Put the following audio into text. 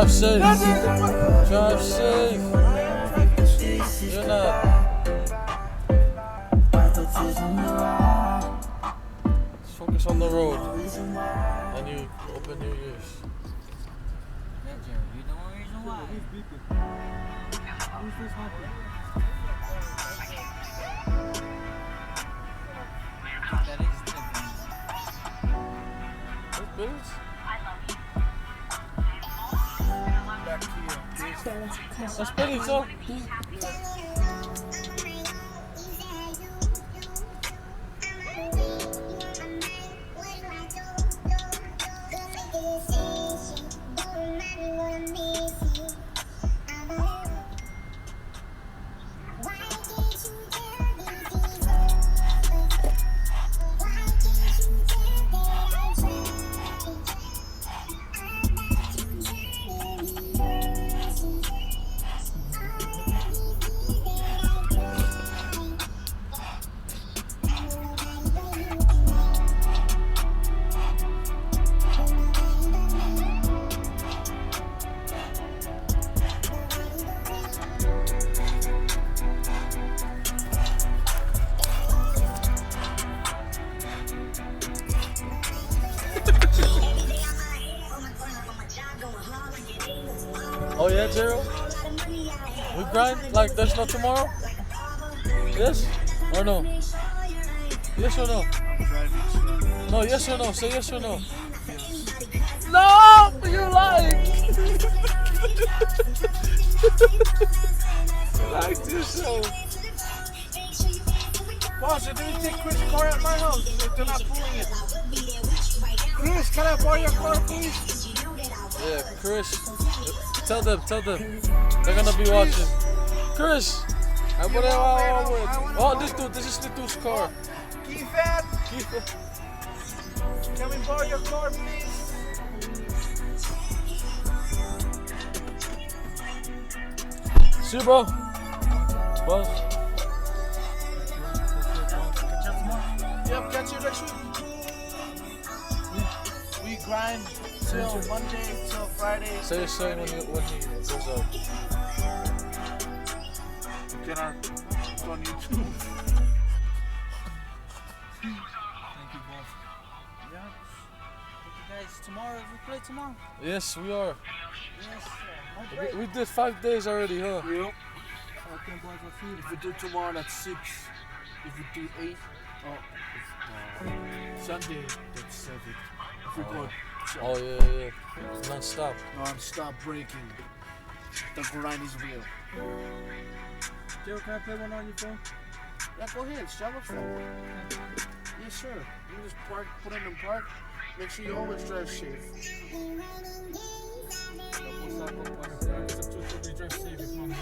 Drive safe. Drive safe. You're not. Just focus on the road. And you open your ears. Yeah, Jerry, you know one reason why. Who's this happy? That is different. That's Billy's? Back to you. That's Billy's, huh? Oh yeah, Gerald? We grind like there's no tomorrow? Yes or no? Yes or no? No, yes or no? Say yes or no. No, you're lying. Like yourself. Boss, did you take Chris' car at my house? They're not pulling it. Chris, can I borrow your car, please? Yeah, Chris. Tell them. They're gonna be watching. Chris! Oh, this is Litu's car. Keith, can we borrow your car, please? See you, bro. Boss. Yep, catch you next week. We grind till Monday till Friday. Say your saying when he goes out. Get our on YouTube. Thank you, boss. Yeah. Thank you guys. Tomorrow, we play tomorrow. Yes, we are. Yes, We did 5 days already, huh? Yep. If we do tomorrow, that's 6. If we do 8, Sunday, that's 7. If we go Oh yeah. Non-stop. non-stop breaking, the grind is real. Joe, can I play one on your phone? Yeah, go ahead, shove it phone. Yes, sir. You just park, put it in park. Make sure you always drive safe. Drive safe.